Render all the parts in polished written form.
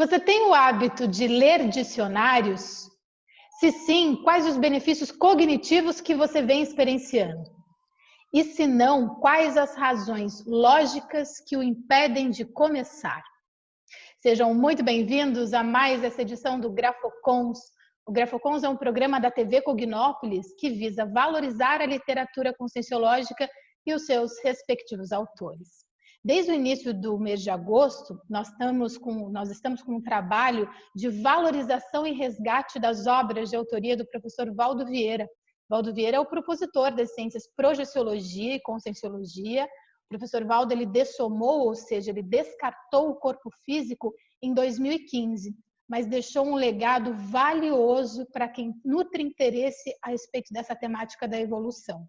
Você tem o hábito de ler dicionários? Se sim, quais os benefícios cognitivos que você vem experienciando? E se não, quais as razões lógicas que o impedem de começar? Sejam muito bem-vindos a mais essa edição do Grafocons. O Grafocons é um programa da TV Cognópolis que visa valorizar a literatura conscienciológica e os seus respectivos autores. Desde o início do mês de agosto, nós estamos com um trabalho de valorização e resgate das obras de autoria do professor Valdo Vieira. Valdo Vieira é o propositor das ciências projeciologia e conscienciologia. O professor Valdo, ele dessomou, ou seja, ele descartou o corpo físico em 2015, mas deixou um legado valioso para quem nutre interesse a respeito dessa temática da evolução.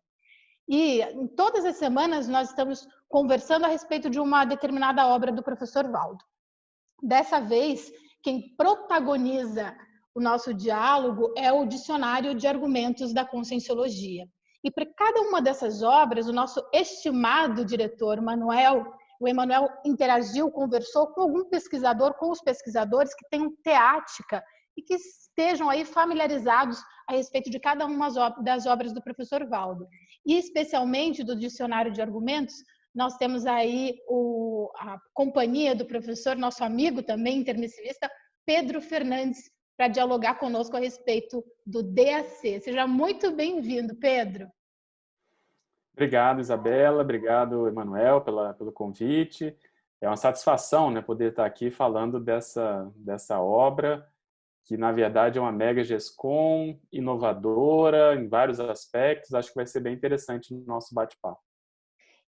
E em todas as semanas nós estamos conversando a respeito de uma determinada obra do professor Valdo. Dessa vez, quem protagoniza o nosso diálogo é o Dicionário de Argumentos da Conscienciologia. E para cada uma dessas obras, o nosso estimado diretor, o Emanuel interagiu, conversou com algum pesquisador, com os pesquisadores que tenham teática e que estejam aí familiarizados a respeito de cada uma das obras do professor Valdo. E especialmente do Dicionário de Argumentos, nós temos aí a companhia do professor, nosso amigo também, intermissivista, Pedro Fernandes, para dialogar conosco a respeito do DAC. Seja muito bem-vindo, Pedro. Obrigado, Isabela. Obrigado, Emanuel, pelo convite. É uma satisfação, né, poder estar aqui falando dessa obra, que, na verdade, é uma mega GESCOM, inovadora em vários aspectos. Acho que vai ser bem interessante no nosso bate-papo.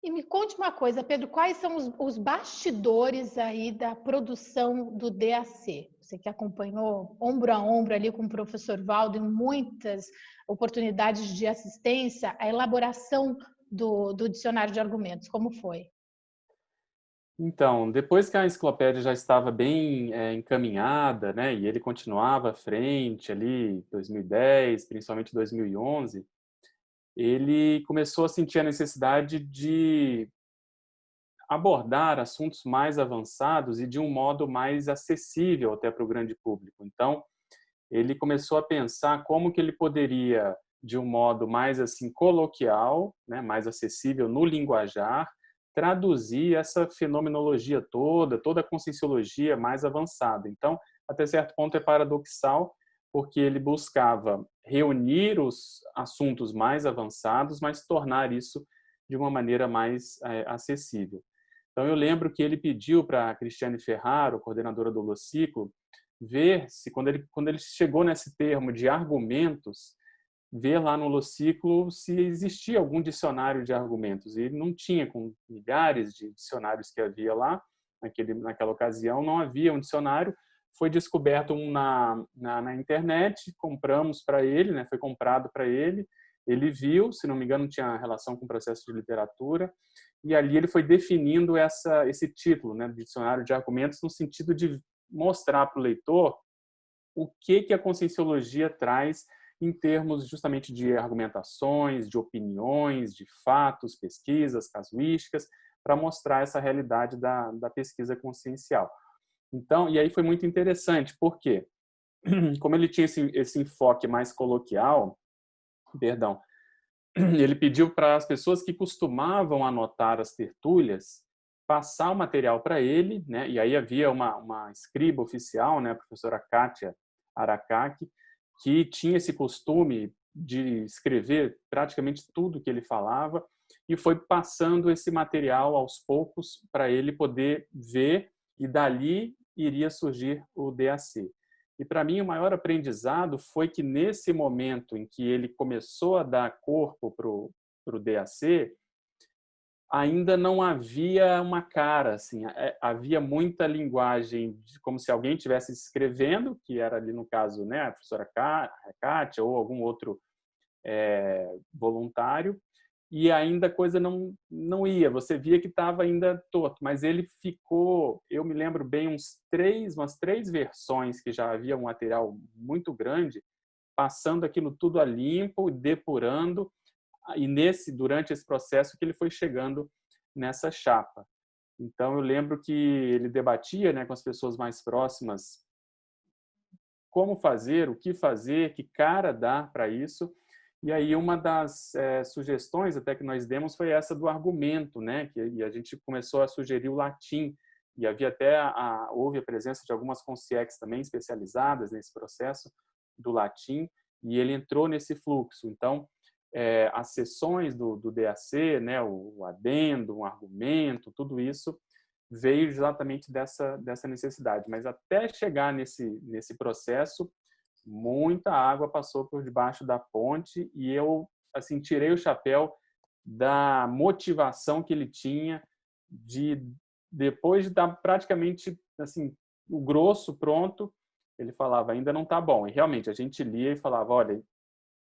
E me conte uma coisa, Pedro, quais são os bastidores aí da produção do DAC? Você que acompanhou ombro a ombro ali com o professor Valdo em muitas oportunidades de assistência, a elaboração do Dicionário de Argumentos, como foi? Então, depois que a enciclopédia já estava bem encaminhada, né, e ele continuava à frente ali, 2010, principalmente 2011, ele começou a sentir a necessidade de abordar assuntos mais avançados e de um modo mais acessível até para o grande público. Então, ele começou a pensar como que ele poderia, de um modo mais assim coloquial, né, mais acessível no linguajar, traduzir essa fenomenologia toda a conscienciologia mais avançada. Então, até certo ponto é paradoxal, porque ele buscava reunir os assuntos mais avançados, mas tornar isso de uma maneira mais acessível. Então, eu lembro que ele pediu para a Cristiane Ferraro, coordenadora do Holociclo, ver se, quando ele chegou nesse termo de argumentos, ver lá no Holociclo se existia algum dicionário de argumentos. E não tinha, com milhares de dicionários que havia lá, naquela ocasião, não havia um dicionário. Foi descoberto um na internet, compramos para ele, né? Foi comprado para ele. Ele viu, se não me engano, tinha relação com o processo de literatura, e ali ele foi definindo esse título, né, de Dicionário de Argumentos, no sentido de mostrar para o leitor o que a conscienciologia traz em termos justamente de argumentações, de opiniões, de fatos, pesquisas, casuísticas, para mostrar essa realidade da pesquisa consciencial. Então, e aí foi muito interessante, porque como ele tinha esse enfoque mais coloquial, ele pediu para as pessoas que costumavam anotar as tertúlias passar o material para ele, né? E aí havia uma escriba oficial, né, a professora Kátia Aracaki, que tinha esse costume de escrever praticamente tudo que ele falava, e foi passando esse material aos poucos para ele poder ver, e dali iria surgir o DAC. E para mim o maior aprendizado foi que nesse momento em que ele começou a dar corpo para o DAC, ainda não havia uma cara, assim, havia muita linguagem, como se alguém estivesse escrevendo, que era ali no caso, né, a professora Kátia ou algum outro voluntário, e ainda a coisa não ia, você via que estava ainda torto, mas ele ficou, eu me lembro bem, umas três versões que já havia um material muito grande, passando aquilo tudo a limpo, depurando, e durante esse processo que ele foi chegando nessa chapa. Então, eu lembro que ele debatia, né, com as pessoas mais próximas como fazer, o que cara dar para isso. E aí uma das sugestões até que nós demos foi essa do argumento, né? E a gente começou a sugerir o latim. E havia até houve a presença de algumas consciex também especializadas nesse processo do latim, e ele entrou nesse fluxo. Então, as sessões do DAC, né, o adendo, um argumento, tudo isso veio exatamente dessa necessidade. Mas até chegar nesse processo, muita água passou por debaixo da ponte e eu assim tirei o chapéu da motivação que ele tinha de depois de dar praticamente assim o grosso pronto, ele falava ainda não está bom. E realmente a gente lia e falava, olha,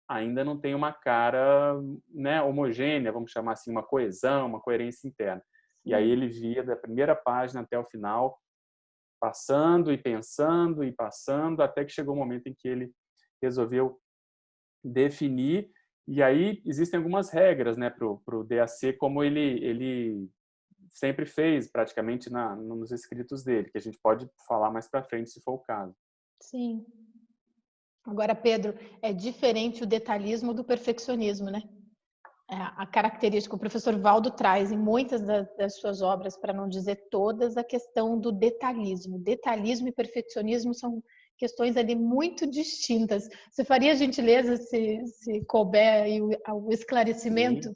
ainda não tem uma cara, né, homogênea, vamos chamar assim, uma coesão, uma coerência interna. E aí ele via da primeira página até o final, passando e pensando e passando, até que chegou o momento em que ele resolveu definir. E aí existem algumas regras, né, para o DAC, como ele sempre fez praticamente nos escritos dele, que a gente pode falar mais para frente se for o caso. Sim. Agora, Pedro, é diferente o detalhismo do perfeccionismo, né? A característica, o professor Valdo traz em muitas das suas obras, para não dizer todas, a questão do detalhismo. Detalhismo e perfeccionismo são questões ali muito distintas. Você faria a gentileza, se couber aí o esclarecimento? Sim.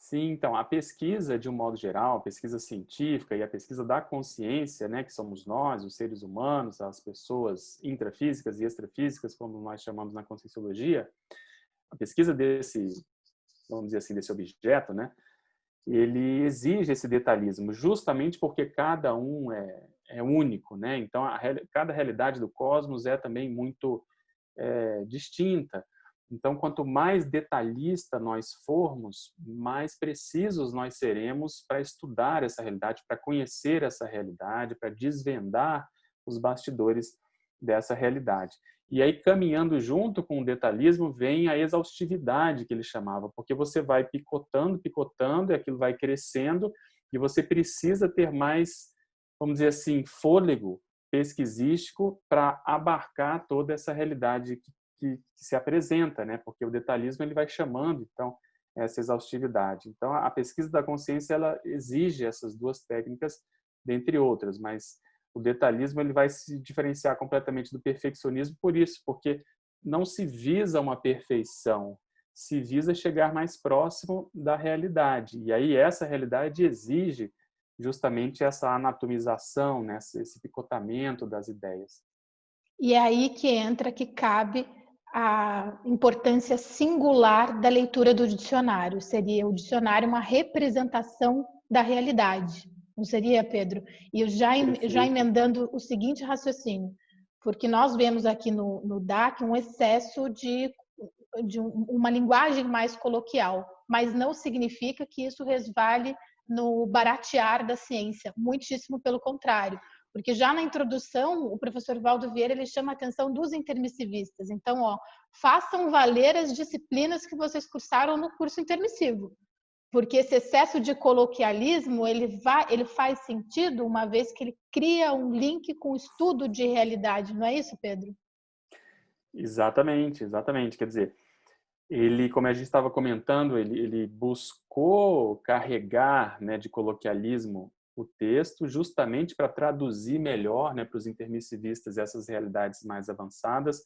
Sim, então, a pesquisa, de um modo geral, a pesquisa científica e a pesquisa da consciência, né, que somos nós, os seres humanos, as pessoas intrafísicas e extrafísicas, como nós chamamos na Conscienciologia, a pesquisa desse, vamos dizer assim, desse objeto, né, ele exige esse detalhismo, justamente porque cada um é único, né? Então, cada realidade do cosmos é também muito distinta. Então, quanto mais detalhista nós formos, mais precisos nós seremos para estudar essa realidade, para conhecer essa realidade, para desvendar os bastidores dessa realidade. E aí, caminhando junto com o detalhismo, vem a exaustividade, que ele chamava, porque você vai picotando, picotando, e aquilo vai crescendo, e você precisa ter mais, vamos dizer assim, fôlego pesquisístico para abarcar toda essa realidade que se apresenta, né? Porque o detalhismo ele vai chamando, então, essa exaustividade. Então, a pesquisa da consciência ela exige essas duas técnicas, dentre outras, mas o detalhismo ele vai se diferenciar completamente do perfeccionismo por isso, porque não se visa uma perfeição, se visa chegar mais próximo da realidade. E aí essa realidade exige justamente essa anatomização, né? Esse picotamento das ideias. E é aí que entra, que cabe a importância singular da leitura do dicionário. Seria o dicionário uma representação da realidade, não seria, Pedro? E eu já Perfeito. emendando o seguinte raciocínio, porque nós vemos aqui no DAC um excesso de uma linguagem mais coloquial, mas não significa que isso resvale no baratear da ciência, muitíssimo pelo contrário. Porque já na introdução, o professor Valdo Vieira ele chama a atenção dos intermissivistas. Então, façam valer as disciplinas que vocês cursaram no curso intermissivo. Porque esse excesso de coloquialismo, ele faz sentido uma vez que ele cria um link com o estudo de realidade. Não é isso, Pedro? Exatamente, exatamente. Quer dizer, ele, como a gente estava comentando, ele buscou carregar, né, de coloquialismo o texto justamente para traduzir melhor, né, para os intermissivistas essas realidades mais avançadas.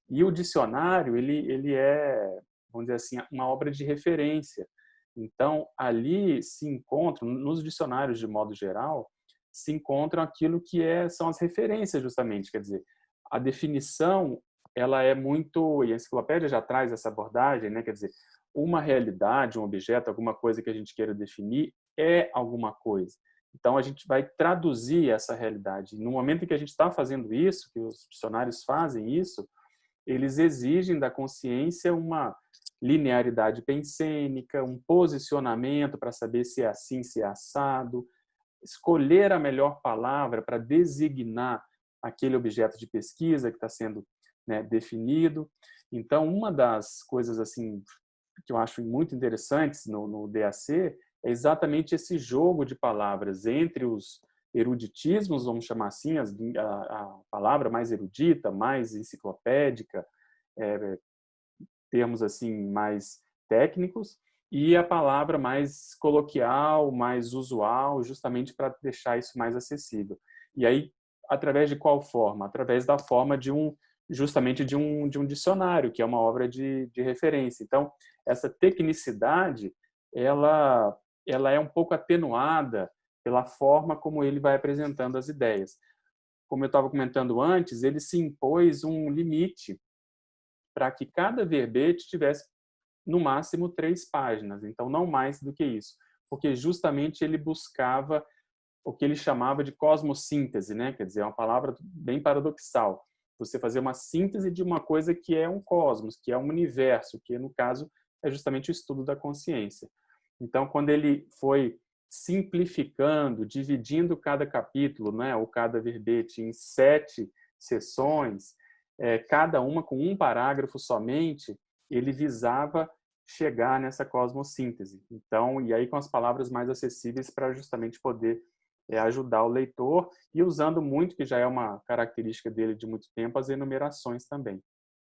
E o dicionário, ele é, vamos dizer assim, uma obra de referência. Então, ali se encontram, nos dicionários de modo geral, se encontram aquilo que são as referências justamente, quer dizer, a definição ela é muito, e a enciclopédia já traz essa abordagem, né? Quer dizer, uma realidade, um objeto, alguma coisa que a gente queira definir é alguma coisa. Então a gente vai traduzir essa realidade. No momento em que a gente está fazendo isso, que os dicionários fazem isso, eles exigem da consciência uma linearidade pensênica, um posicionamento para saber se é assim, se é assado, escolher a melhor palavra para designar aquele objeto de pesquisa que está sendo, né, definido. Então, uma das coisas assim que eu acho muito interessantes no DAC é exatamente esse jogo de palavras entre os eruditismos, vamos chamar assim, a palavra mais erudita, mais enciclopédica, termos assim mais técnicos, e a palavra mais coloquial, mais usual, justamente para deixar isso mais acessível. E aí, através de qual forma? Através da forma justamente de um dicionário, que é uma obra de referência. Então, essa tecnicidade, ela é um pouco atenuada pela forma como ele vai apresentando as ideias. Como eu estava comentando antes, ele se impôs um limite para que cada verbete tivesse no máximo 3 páginas, então não mais do que isso, porque justamente ele buscava o que ele chamava de cosmossíntese, né? Quer dizer, é uma palavra bem paradoxal. Você fazer uma síntese de uma coisa que é um cosmos, que é um universo, que no caso é justamente o estudo da consciência. Então, quando ele foi simplificando, dividindo cada capítulo, né, ou cada verbete em 7 seções, cada uma com um parágrafo somente, ele visava chegar nessa cosmossíntese. Então, e aí com as palavras mais acessíveis para justamente poder ajudar o leitor e usando muito, que já é uma característica dele de muito tempo, as enumerações também,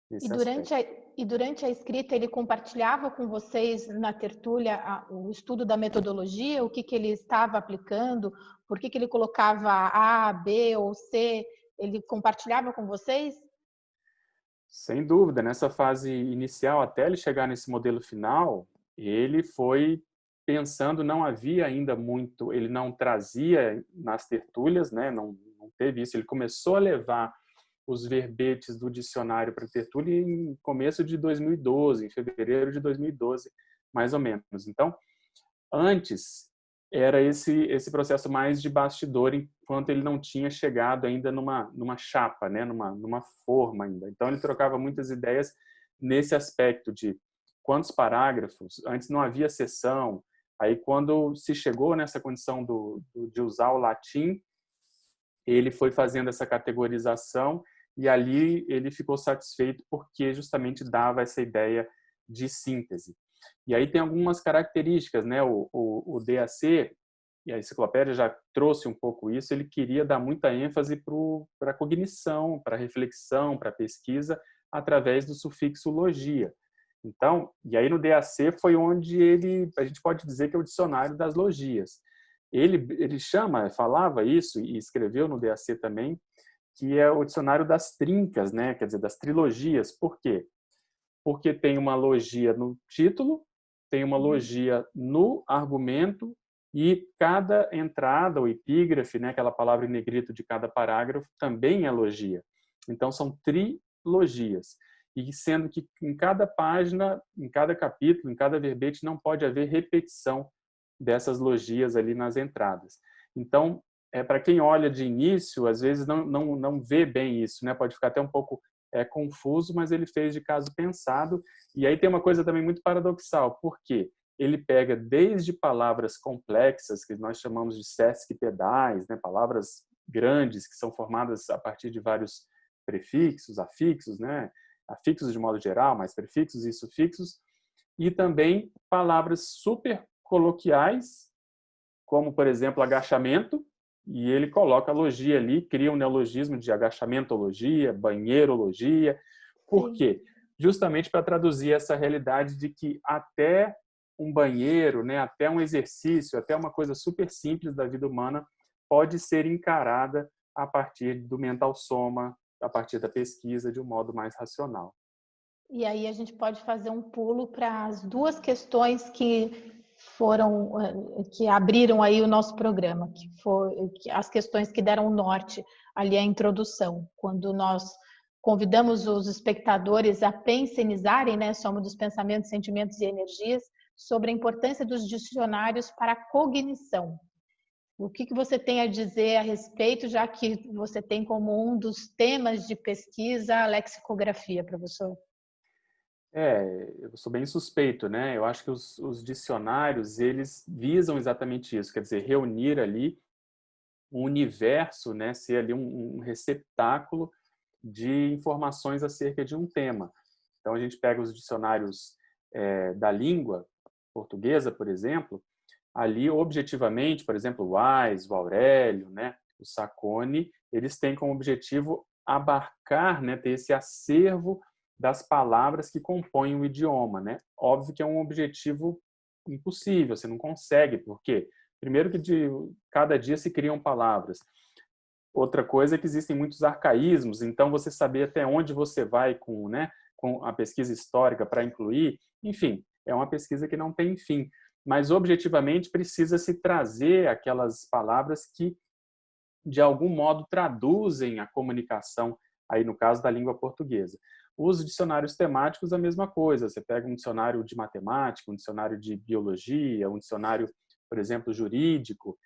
E nesse durante aspecto. e durante a escrita, ele compartilhava com vocês na tertúlia o estudo da metodologia, o que ele estava aplicando, por que ele colocava A, B ou C, ele compartilhava com vocês? Sem dúvida, nessa fase inicial, até ele chegar nesse modelo final, ele foi pensando, não havia ainda muito, ele não trazia nas tertúlias, né? Não teve isso, ele começou a levar os verbetes do dicionário para a tertúlia em começo de 2012, em fevereiro de 2012, mais ou menos. Então, antes era esse processo mais de bastidor, enquanto ele não tinha chegado ainda numa chapa, né, numa forma ainda. Então ele trocava muitas ideias nesse aspecto de quantos parágrafos. Antes não havia seção. Aí quando se chegou nessa condição de usar o latim, ele foi fazendo essa categorização e ali ele ficou satisfeito porque justamente dava essa ideia de síntese. E aí tem algumas características, né? O DAC, e a enciclopédia já trouxe um pouco isso, ele queria dar muita ênfase para a cognição, para a reflexão, para a pesquisa, através do sufixo logia. Então, e aí no DAC foi onde a gente pode dizer que é o dicionário das logias. Ele falava isso e escreveu no DAC também, que é o dicionário das trincas, né? Quer dizer, das trilogias. Por quê? Porque tem uma logia no título, tem uma logia no argumento e cada entrada ou epígrafe, né, aquela palavra em negrito de cada parágrafo, também é logia. Então são trilogias. E sendo que em cada página, em cada capítulo, em cada verbete não pode haver repetição dessas logias ali nas entradas. Então, para quem olha de início, às vezes não vê bem isso, né? Pode ficar até um pouco confuso, mas ele fez de caso pensado. E aí tem uma coisa também muito paradoxal, porque ele pega desde palavras complexas, que nós chamamos de sesquipedais, né? Palavras grandes, que são formadas a partir de vários prefixos, afixos, né? Afixos de modo geral, mas prefixos e sufixos, e também palavras super coloquiais, como, por exemplo, agachamento, e ele coloca a logia ali, cria um neologismo de agachamentologia, banheirologia. Por Sim. quê? Justamente para traduzir essa realidade de que até um banheiro, né, até um exercício, até uma coisa super simples da vida humana pode ser encarada a partir do mental soma, a partir da pesquisa de um modo mais racional. E aí a gente pode fazer um pulo para as duas questões que foram, que abriram aí o nosso programa, que foram as questões que deram o norte ali à introdução, quando nós convidamos os espectadores a pensionizarem, né, Soma dos Pensamentos, Sentimentos e Energias, sobre a importância dos dicionários para a cognição. O que você tem a dizer a respeito, já que você tem como um dos temas de pesquisa a lexicografia, professor? Eu sou bem suspeito, né? Eu acho que os dicionários, eles visam exatamente isso, quer dizer, reunir ali um universo, né? Ser ali um receptáculo de informações acerca de um tema. Então, a gente pega os dicionários da língua portuguesa, por exemplo, ali, objetivamente, por exemplo, o Wise, o Aurélio, né, o Sacconi, eles têm como objetivo abarcar, né, ter esse acervo das palavras que compõem o idioma, né? Óbvio que é um objetivo impossível, você não consegue, porque primeiro que de cada dia se criam palavras. Outra coisa é que existem muitos arcaísmos, então você saber até onde você vai com, né, com a pesquisa histórica para incluir, enfim, é uma pesquisa que não tem fim. Mas objetivamente precisa se trazer aquelas palavras que de algum modo traduzem a comunicação, aí no caso da língua portuguesa. Os dicionários temáticos, a mesma coisa. Você pega um dicionário de matemática, um dicionário de biologia, um dicionário, por exemplo, jurídico.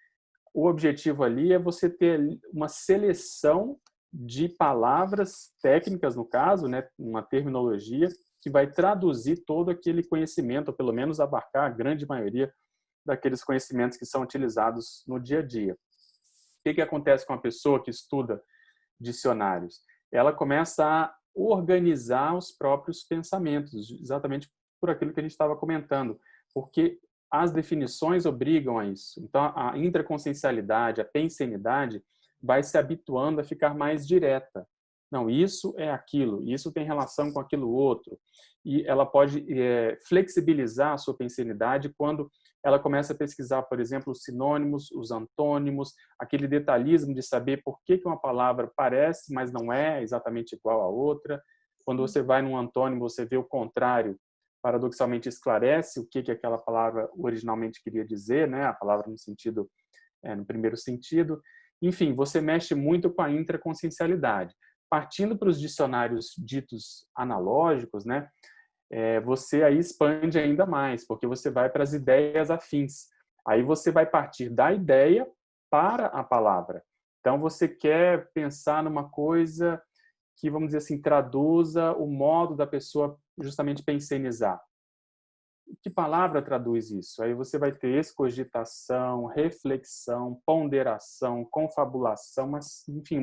O objetivo ali é você ter uma seleção de palavras técnicas, no caso, né, uma terminologia, que vai traduzir todo aquele conhecimento, ou pelo menos abarcar a grande maioria daqueles conhecimentos que são utilizados no dia a dia. O que acontece com a pessoa que estuda dicionários? Ela começa a organizar os próprios pensamentos, exatamente por aquilo que a gente estava comentando, porque as definições obrigam a isso. Então, a intraconsciencialidade, a pensenidade, vai se habituando a ficar mais direta. Não, isso é aquilo, isso tem relação com aquilo outro. E ela pode flexibilizar a sua pensenidade quando ela começa a pesquisar, por exemplo, os sinônimos, os antônimos, aquele detalhismo de saber por que uma palavra parece, mas não é exatamente igual à outra. Quando você vai num antônimo, você vê o contrário, paradoxalmente esclarece o que aquela palavra originalmente queria dizer, né? A palavra no sentido, no primeiro sentido. Enfim, você mexe muito com a intraconsciencialidade. Partindo para os dicionários ditos analógicos, né? Você aí expande ainda mais, porque você vai para as ideias afins. Aí você vai partir da ideia para a palavra. Então, você quer pensar numa coisa que, vamos dizer assim, traduza o modo da pessoa justamente pensenizar. Que palavra traduz isso? Aí você vai ter excogitação, reflexão, ponderação, confabulação, mas, enfim,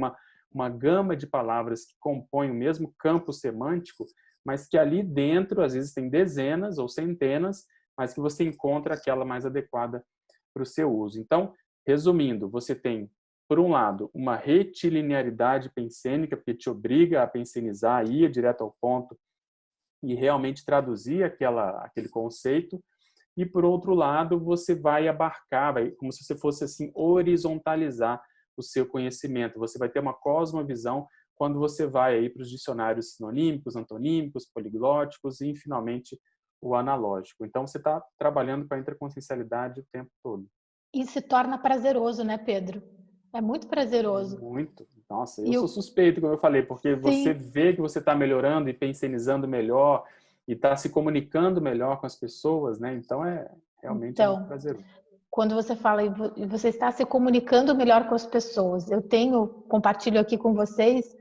uma gama de palavras que compõem o mesmo campo semântico, mas que ali dentro, às vezes, tem dezenas ou centenas, mas que você encontra aquela mais adequada para o seu uso. Então, resumindo, você tem, por um lado, uma retilinearidade pensênica, porque te obriga a pensenizar, ir direto ao ponto e realmente traduzir aquele conceito. E, por outro lado, você vai abarcar, como se você fosse assim, horizontalizar o seu conhecimento. Você vai ter uma cosmovisão quando você vai aí para os dicionários sinonímicos, antonímicos, poliglóticos e, finalmente, o analógico. Então, você está trabalhando com a interconsciencialidade o tempo todo. E se torna prazeroso, né, Pedro? É muito prazeroso. Muito. Nossa, eu sou suspeito, como eu falei, porque você vê que você está melhorando e pensenizando melhor e está se comunicando melhor com as pessoas, né? Então, realmente muito prazeroso. Quando você fala e você está se comunicando melhor com as pessoas, compartilho aqui com vocês,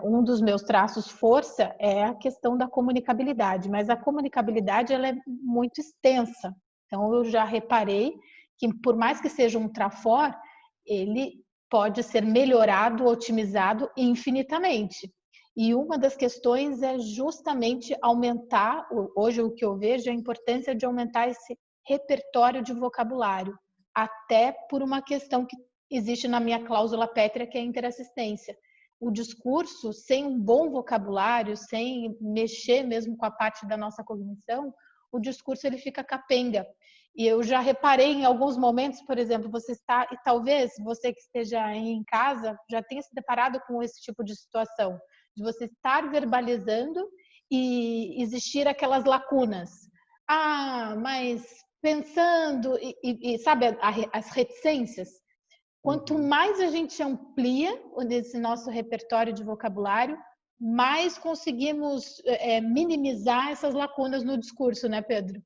um dos meus traços força é a questão da comunicabilidade, mas a comunicabilidade ela é muito extensa. Então, eu já reparei que, por mais que seja um trafor, ele pode ser melhorado, otimizado infinitamente. E uma das questões é justamente aumentar, hoje o que eu vejo é a importância de aumentar esse repertório de vocabulário, até por uma questão que existe na minha cláusula pétrea, que é a interassistência. O discurso, sem um bom vocabulário, sem mexer mesmo com a parte da nossa cognição, o discurso ele fica capenga. E eu já reparei em alguns momentos, por exemplo, você está, e talvez você que esteja em casa já tenha se deparado com esse tipo de situação, de você estar verbalizando e existir aquelas lacunas. Mas pensando, sabe, as reticências. Quanto mais a gente amplia esse nosso repertório de vocabulário, mais conseguimos minimizar essas lacunas no discurso, né, Pedro?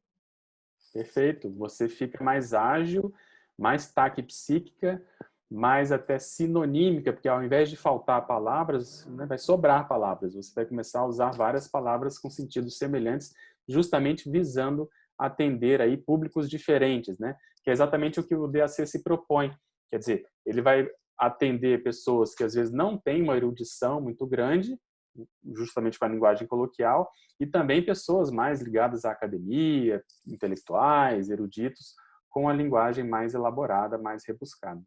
Perfeito. Você fica mais ágil, mais taquipsíquica, mais até sinonímica, porque ao invés de faltar palavras, né, vai sobrar palavras. Você vai começar a usar várias palavras com sentidos semelhantes, justamente visando atender aí públicos diferentes, né? Que é exatamente o que o DAC se propõe. Quer dizer, ele vai atender pessoas que às vezes não têm uma erudição muito grande, justamente com a linguagem coloquial, e também pessoas mais ligadas à academia, intelectuais, eruditos, com a linguagem mais elaborada, mais rebuscada.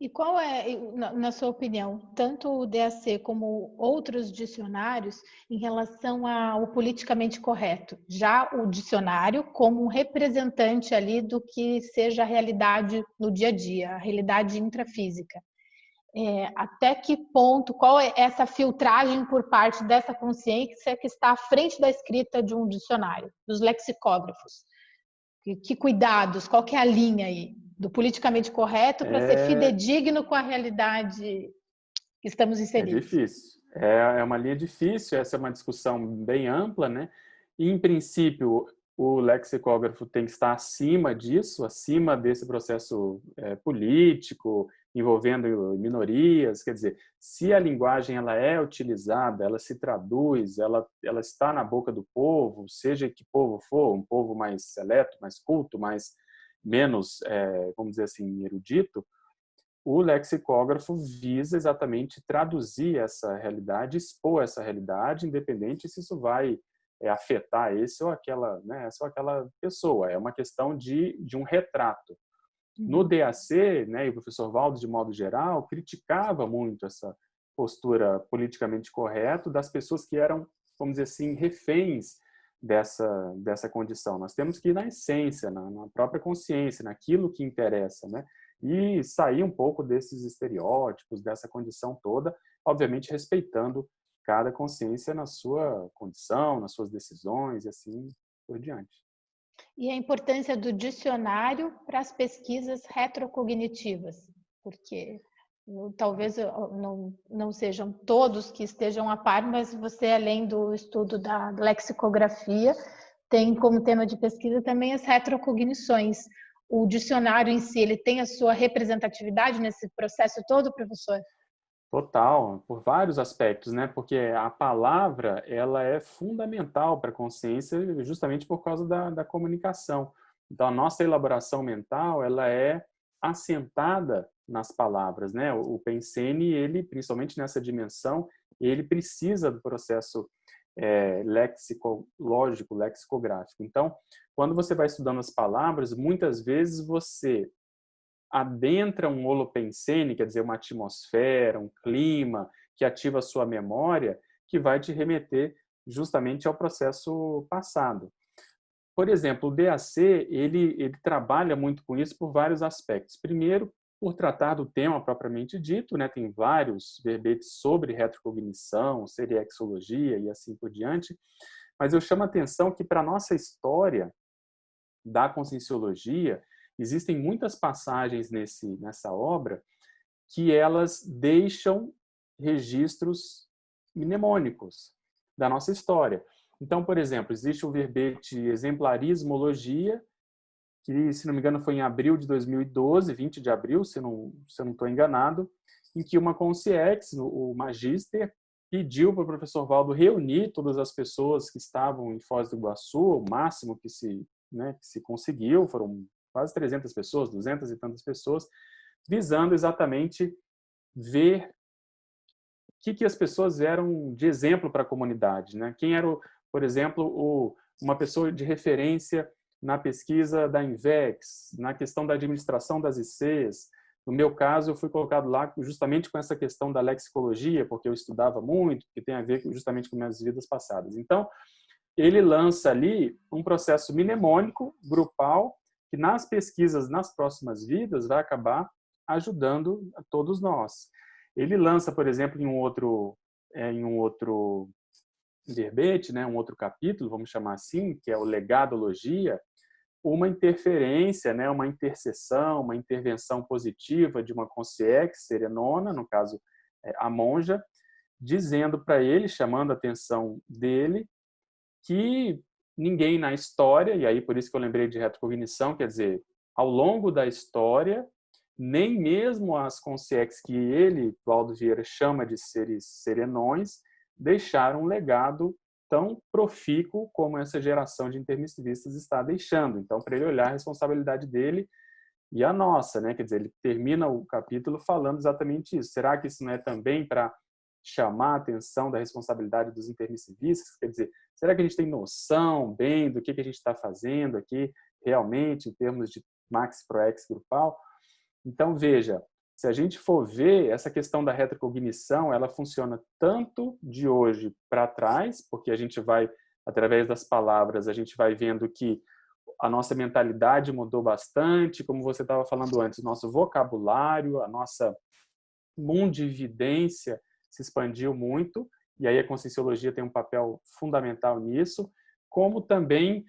E qual é, na sua opinião, tanto o DAC como outros dicionários em relação ao politicamente correto? Já o dicionário como um representante ali do que seja a realidade no dia a dia, a realidade intrafísica. Até que ponto, qual é essa filtragem por parte dessa consciência que está à frente da escrita de um dicionário, dos lexicógrafos? Que cuidados, qual que é a linha aí do politicamente correto para ser fidedigno com a realidade que estamos É inseridos? difícil. É uma linha difícil, essa é uma discussão bem ampla, né? E, em princípio, o lexicógrafo tem que estar acima disso, acima desse processo político, envolvendo minorias. Quer dizer, se a linguagem ela é utilizada, ela se traduz, ela está na boca do povo, seja que povo for, um povo mais seleto, mais culto, menos, vamos dizer assim, erudito, o lexicógrafo visa exatamente traduzir essa realidade, expor essa realidade, independente se isso vai afetar esse ou aquela, né, essa ou aquela pessoa. É uma questão de um retrato. No DAC, né, e o professor Valdo, de modo geral, criticava muito essa postura politicamente correta das pessoas que eram, vamos dizer assim, reféns dessa condição. Nós temos que ir na essência, na própria consciência, naquilo que interessa, né? E sair um pouco desses estereótipos, dessa condição toda, obviamente respeitando cada consciência na sua condição, nas suas decisões e assim por diante. E a importância do dicionário para as pesquisas retrocognitivas, porque talvez não sejam todos que estejam a par, mas você, além do estudo da lexicografia, tem como tema de pesquisa também as retrocognições. O dicionário em si, ele tem a sua representatividade nesse processo todo, professor? Total, por vários aspectos, né? Porque a palavra, ela é fundamental para a consciência justamente por causa da comunicação. Então, a nossa elaboração mental, ela é assentada nas palavras, né? O Pensene, ele, principalmente nessa dimensão, ele precisa do processo lexicológico, lexicográfico. Então, quando você vai estudando as palavras, muitas vezes você adentra um holopensene, quer dizer, uma atmosfera, um clima que ativa a sua memória, que vai te remeter justamente ao processo passado. Por exemplo, o DAC, ele trabalha muito com isso por vários aspectos. Primeiro, por tratar do tema propriamente dito, né? Tem vários verbetes sobre retrocognição, seriexologia e assim por diante, mas eu chamo a atenção que para a nossa história da conscienciologia, existem muitas passagens nessa obra que elas deixam registros mnemônicos da nossa história. Então, por exemplo, existe o verbete exemplarismologia, que, se não me engano, foi em abril de 2012, 20 de abril, se eu não estou enganado, em que uma consciex, o Magister, pediu para o professor Valdo reunir todas as pessoas que estavam em Foz do Iguaçu, o máximo que se conseguiu, foram quase 300 pessoas, 200 e tantas pessoas, visando exatamente ver o que as pessoas eram de exemplo para a comunidade, né? Quem era, por exemplo, uma pessoa de referência na pesquisa da INVEX, na questão da administração das ICs. No meu caso, eu fui colocado lá justamente com essa questão da lexicologia, porque eu estudava muito, que tem a ver justamente com minhas vidas passadas. Então, ele lança ali um processo mnemônico, grupal, que nas pesquisas, nas próximas vidas, vai acabar ajudando a todos nós. Ele lança, por exemplo, em um outro verbete, né, um outro capítulo, vamos chamar assim, que é o Legadologia, uma interferência, né, uma intercessão, uma intervenção positiva de uma consciex serenona, no caso a monja, dizendo para ele, chamando a atenção dele, que ninguém na história, e aí por isso que eu lembrei de retrocognição, quer dizer, ao longo da história, nem mesmo as consciex que ele, Valdo Vieira, chama de seres serenões, deixaram um legado tão profícuo como essa geração de intermissivistas está deixando. Então, para ele olhar a responsabilidade dele e a nossa, né? Quer dizer, ele termina o capítulo falando exatamente isso. Será que isso não é também para chamar a atenção da responsabilidade dos intermissivistas? Quer dizer, será que a gente tem noção bem do que a gente está fazendo aqui realmente em termos de Max Proex grupal. Então, veja, se a gente for ver, essa questão da retrocognição, ela funciona tanto de hoje para trás, porque a gente vai, através das palavras, a gente vai vendo que a nossa mentalidade mudou bastante, como você estava falando antes, nosso vocabulário, a nossa mundividência se expandiu muito, e aí a Conscienciologia tem um papel fundamental nisso, como também,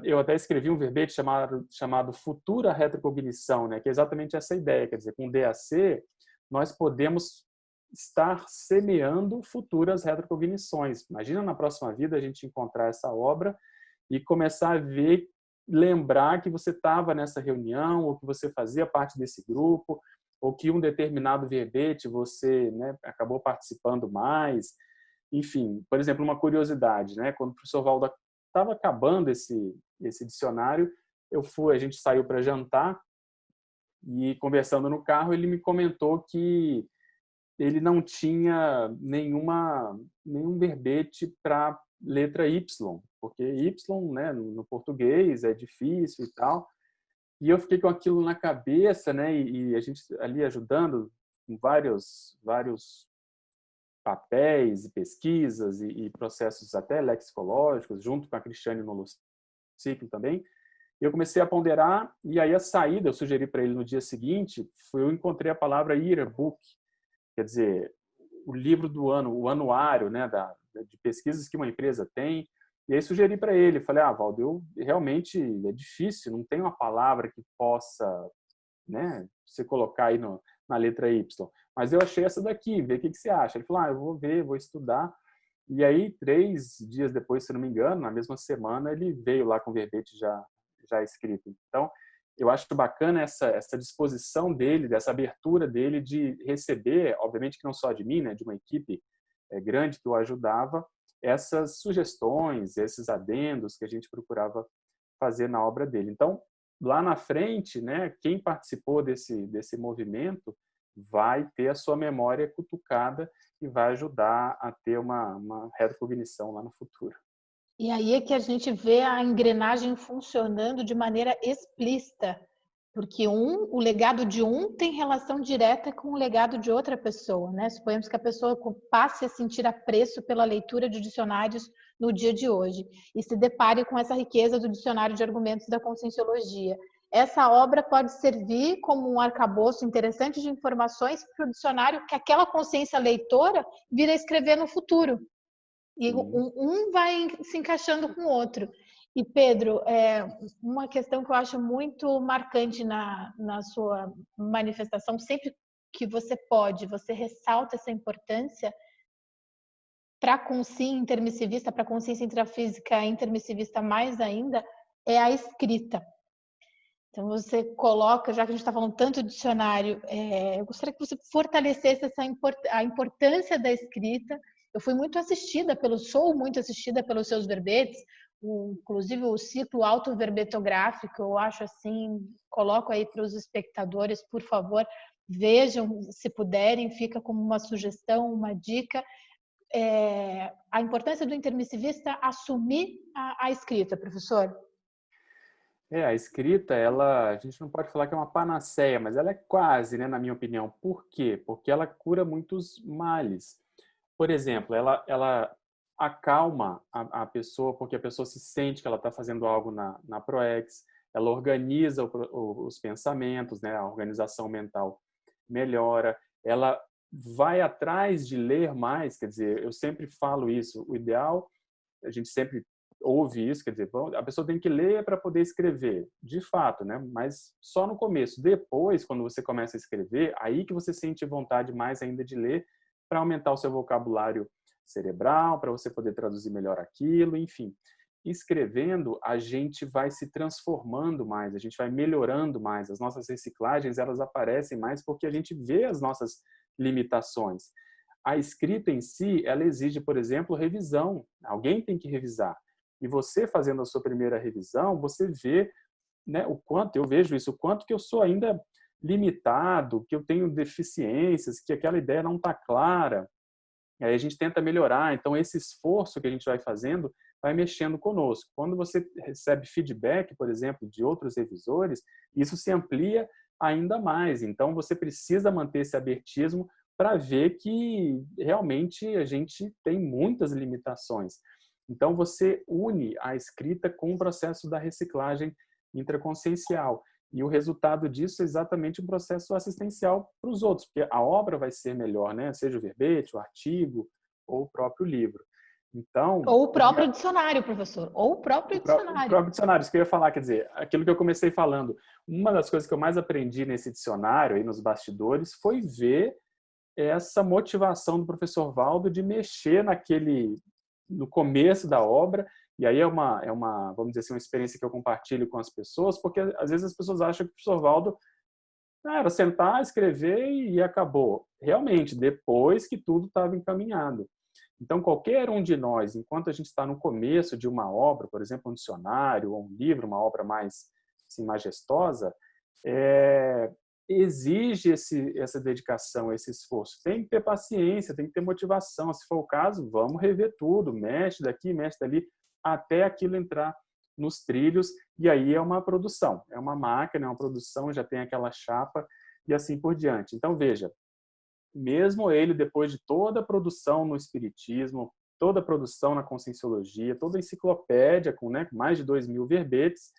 eu até escrevi um verbete chamado futura retrocognição, né, que é exatamente essa ideia, quer dizer, com o DAC, nós podemos estar semeando futuras retrocognições. Imagina na próxima vida a gente encontrar essa obra e começar a ver, lembrar que você estava nessa reunião, ou que você fazia parte desse grupo, ou que um determinado verbete você, né, acabou participando mais. Enfim, por exemplo, uma curiosidade, né, quando o professor Valdo estava acabando esse dicionário, a gente saiu para jantar e, conversando no carro, ele me comentou que ele não tinha nenhum verbete para letra Y, porque Y, né, no português é difícil e tal. E eu fiquei com aquilo na cabeça, né, e a gente ali ajudando com vários papéis e pesquisas e processos até lexicológicos, junto com a Cristiane no ciclo também. E eu comecei a ponderar, e aí a saída, eu sugeri para ele no dia seguinte, eu encontrei a palavra yearbook, quer dizer, o livro do ano, o anuário, né, de pesquisas que uma empresa tem. E aí sugeri para ele, falei, Valdo, realmente é difícil, não tem uma palavra que possa, né, você colocar aí na letra Y. Mas eu achei essa daqui, vê o que você acha. Ele falou, eu vou ver, vou estudar. E aí, 3 dias depois, se não me engano, na mesma semana, ele veio lá com o verbete já escrito. Então, eu acho bacana essa disposição dele, dessa abertura dele de receber, obviamente que não só de mim, né, de uma equipe grande que o ajudava, essas sugestões, esses adendos que a gente procurava fazer na obra dele. Então, lá na frente, né, quem participou desse movimento vai ter a sua memória cutucada e vai ajudar a ter uma retrocognição lá no futuro. E aí é que a gente vê a engrenagem funcionando de maneira explícita, porque o legado de um tem relação direta com o legado de outra pessoa, né? Suponhamos que a pessoa passe a sentir apreço pela leitura de dicionários no dia de hoje e se depare com essa riqueza do dicionário de argumentos da Conscienciologia. Essa obra pode servir como um arcabouço interessante de informações para o dicionário que aquela consciência leitora vira a escrever no futuro. E um vai se encaixando com o outro. E, Pedro, uma questão que eu acho muito marcante na sua manifestação, sempre que você pode, você ressalta essa importância para a consciência intermissivista, para a consciência intrafísica intermissivista mais ainda, é a escrita. Então, você coloca, já que a gente está falando tanto de dicionário, eu gostaria que você fortalecesse a importância da escrita. Eu sou muito assistida pelos seus verbetes, inclusive o ciclo autoverbetográfico, eu acho assim, coloco aí para os espectadores, por favor, vejam, se puderem, fica como uma sugestão, uma dica, a importância do intermissivista assumir a escrita, professor. A escrita, a gente não pode falar que é uma panaceia, mas ela é quase, né, na minha opinião. Por quê? Porque ela cura muitos males. Por exemplo, ela acalma a pessoa, porque a pessoa se sente que ela está fazendo algo na ProEx, ela organiza os pensamentos, né, a organização mental melhora, ela vai atrás de ler mais, quer dizer, eu sempre falo isso, o ideal, a gente sempre ouve isso, quer dizer, a pessoa tem que ler para poder escrever, de fato, né? Mas só no começo. Depois, quando você começa a escrever, aí que você sente vontade mais ainda de ler para aumentar o seu vocabulário cerebral, para você poder traduzir melhor aquilo, enfim. Escrevendo, a gente vai se transformando mais, a gente vai melhorando mais, as nossas reciclagens, elas aparecem mais porque a gente vê as nossas limitações. A escrita em si, ela exige, por exemplo, revisão. Alguém tem que revisar. E você fazendo a sua primeira revisão, você vê, né, eu vejo isso, o quanto que eu sou ainda limitado, que eu tenho deficiências, que aquela ideia não está clara. E aí a gente tenta melhorar. Então, esse esforço que a gente vai fazendo vai mexendo conosco. Quando você recebe feedback, por exemplo, de outros revisores, isso se amplia ainda mais. Então, você precisa manter esse abertismo para ver que realmente a gente tem muitas limitações. Então, você une a escrita com o processo da reciclagem intraconsciencial. E o resultado disso é exatamente um processo assistencial para os outros, porque a obra vai ser melhor, né? Seja o verbete, o artigo ou o próprio livro. Então, Ou o próprio dicionário, professor. Ou o próprio o dicionário. próprio dicionário, isso que eu ia falar, quer dizer, aquilo que eu comecei falando, uma das coisas que eu mais aprendi nesse dicionário, aí nos bastidores, foi ver essa motivação do professor Valdo de mexer no começo da obra, e aí vamos dizer assim, uma experiência que eu compartilho com as pessoas, porque às vezes as pessoas acham que o professor Valdo era sentar, escrever e acabou. Realmente, depois que tudo estava encaminhado. Então, qualquer um de nós, enquanto a gente está no começo de uma obra, por exemplo, um dicionário ou um livro, uma obra mais assim, majestosa, exige essa dedicação, esse esforço. Tem que ter paciência, tem que ter motivação. Se for o caso, vamos rever tudo, mexe daqui, mexe dali, até aquilo entrar nos trilhos, e aí é uma produção, é uma máquina, é uma produção, já tem aquela chapa e assim por diante. Então, veja, mesmo ele, depois de toda a produção no espiritismo, toda a produção na conscienciologia, toda a enciclopédia com mais de 2.000 verbetes,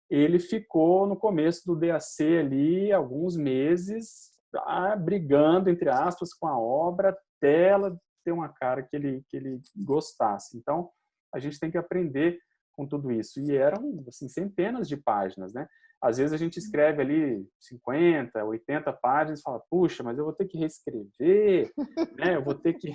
ele ficou no começo do DAC ali alguns meses brigando, entre aspas, com a obra até ela ter uma cara que ele gostasse. Então, a gente tem que aprender com tudo isso. E eram assim, centenas de páginas, né? Às vezes a gente escreve ali 50, 80 páginas e fala, puxa, mas eu vou ter que reescrever, né? Eu vou ter que...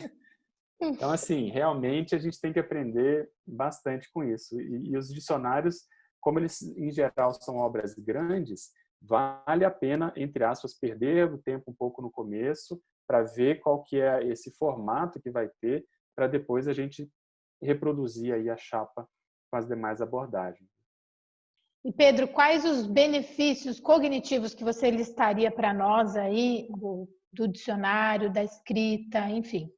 Então, assim, realmente a gente tem que aprender bastante com isso. E os dicionários, como eles, em geral, são obras grandes, vale a pena, entre aspas, perder o tempo um pouco no começo para ver qual que é esse formato que vai ter, para depois a gente reproduzir aí a chapa com as demais abordagens. E Pedro, quais os benefícios cognitivos que você listaria para nós aí do dicionário, da escrita, enfim?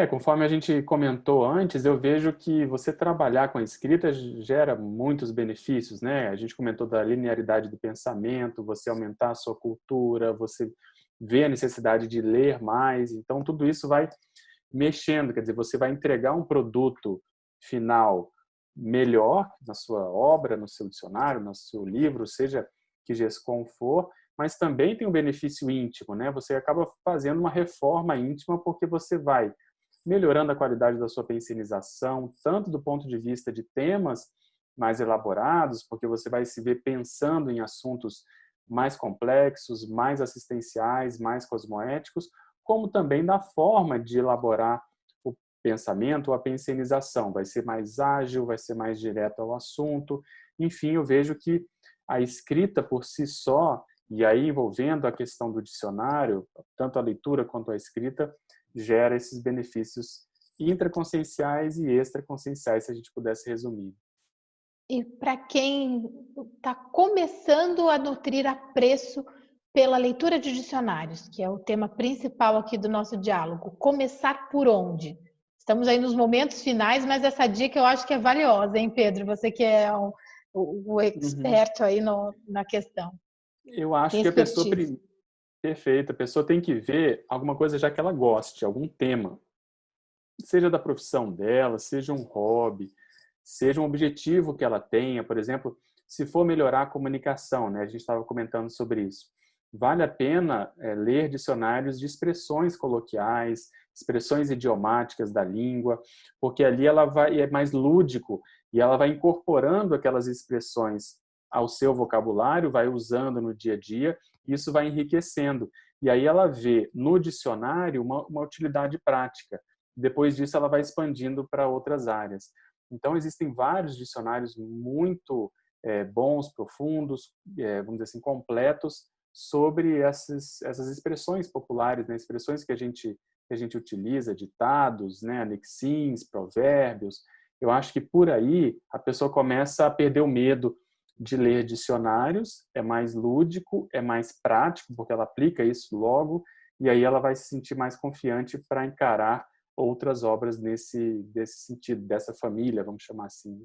Conforme a gente comentou antes, eu vejo que você trabalhar com a escrita gera muitos benefícios, né? A gente comentou da linearidade do pensamento, você aumentar a sua cultura, você vê a necessidade de ler mais, então tudo isso vai mexendo, quer dizer, você vai entregar um produto final melhor na sua obra, no seu dicionário, no seu livro, seja que GESCOM for, mas também tem um benefício íntimo, né? Você acaba fazendo uma reforma íntima porque você vai melhorando a qualidade da sua pensionização, tanto do ponto de vista de temas mais elaborados, porque você vai se ver pensando em assuntos mais complexos, mais assistenciais, mais cosmoéticos, como também da forma de elaborar o pensamento ou a pensionização. Vai ser mais ágil, vai ser mais direto ao assunto. Enfim, eu vejo que a escrita por si só, e aí envolvendo a questão do dicionário, tanto a leitura quanto a escrita, gera esses benefícios intraconscienciais e extraconscienciais, se a gente pudesse resumir. E para quem está começando a nutrir apreço pela leitura de dicionários, que é o tema principal aqui do nosso diálogo, começar por onde? Estamos aí nos momentos finais, mas essa dica eu acho que é valiosa, hein, Pedro? Você que é o experto aí na questão. Eu acho Tem que a pessoa... expertise. Perfeito. A pessoa tem que ver alguma coisa já que ela goste, algum tema. Seja da profissão dela, seja um hobby, seja um objetivo que ela tenha. Por exemplo, se for melhorar a comunicação, né? A gente estava comentando sobre isso. Vale a pena ler dicionários de expressões coloquiais, expressões idiomáticas da língua, porque ali é mais lúdico e ela vai incorporando aquelas expressões ao seu vocabulário, vai usando no dia a dia, e isso vai enriquecendo. E aí ela vê no dicionário uma utilidade prática. Depois disso, ela vai expandindo para outras áreas. Então, existem vários dicionários muito bons, profundos, vamos dizer assim, completos, sobre essas expressões populares, né? Expressões que a gente utiliza, ditados, né? Anexins, provérbios. Eu acho que por aí a pessoa começa a perder o medo de ler dicionários, é mais lúdico, é mais prático, porque ela aplica isso logo, e aí ela vai se sentir mais confiante para encarar outras obras desse sentido, dessa família, vamos chamar assim, né?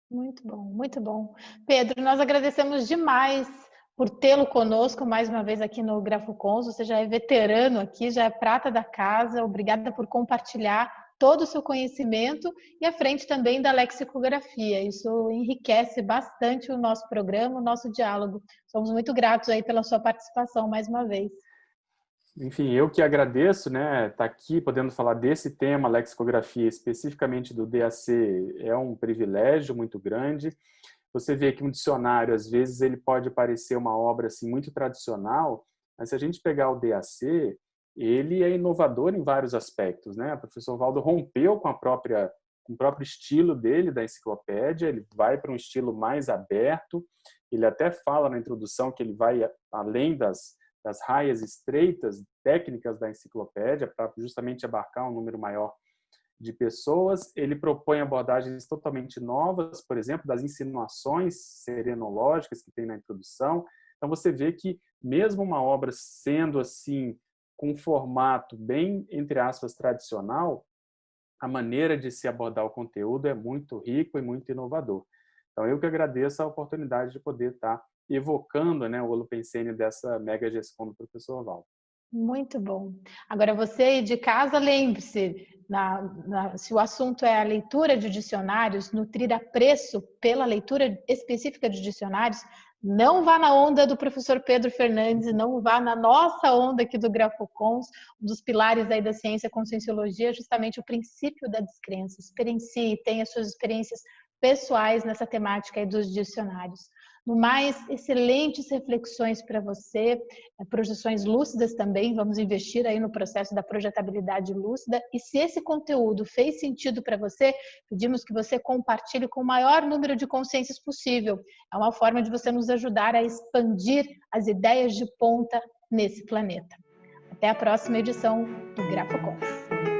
Muito bom, muito bom. Pedro, nós agradecemos demais por tê-lo conosco mais uma vez aqui no GrafoCons. Você já é veterano aqui, já é prata da casa. Obrigada por compartilhar todo o seu conhecimento e à frente também da lexicografia. Isso enriquece bastante o nosso programa, o nosso diálogo. Somos muito gratos aí pela sua participação mais uma vez. Enfim, eu que agradeço, né, estar aqui podendo falar desse tema, lexicografia, especificamente do DAC, é um privilégio muito grande. Você vê que um dicionário, às vezes, ele pode parecer uma obra assim muito tradicional, mas se a gente pegar o DAC, ele é inovador em vários aspectos, né? O professor Valdo rompeu com com o próprio estilo dele da enciclopédia, ele vai para um estilo mais aberto. Ele até fala na introdução que ele vai além das raias estreitas técnicas da enciclopédia para justamente abarcar um número maior de pessoas. Ele propõe abordagens totalmente novas, por exemplo, das insinuações serenológicas que tem na introdução. Então você vê que mesmo uma obra sendo assim com um formato bem, entre aspas, tradicional, a maneira de se abordar o conteúdo é muito rico e muito inovador. Então eu que agradeço a oportunidade de poder estar evocando, né, o Holopensene dessa mega gestão do professor Valdo. Muito bom. Agora, você aí de casa, lembre-se, se o assunto é a leitura de dicionários, nutrir apreço pela leitura específica de dicionários, não vá na onda do professor Pedro Fernandes, não vá na nossa onda aqui do GrafoCons, um dos pilares aí da ciência com Conscienciologia, justamente o princípio da descrença. Experiencie, tenha suas experiências pessoais nessa temática aí dos dicionários. No mais, excelentes reflexões para você, projeções lúcidas também, vamos investir aí no processo da projetabilidade lúcida, e se esse conteúdo fez sentido para você, pedimos que você compartilhe com o maior número de consciências possível. É uma forma de você nos ajudar a expandir as ideias de ponta nesse planeta. Até a próxima edição do GrafoCons.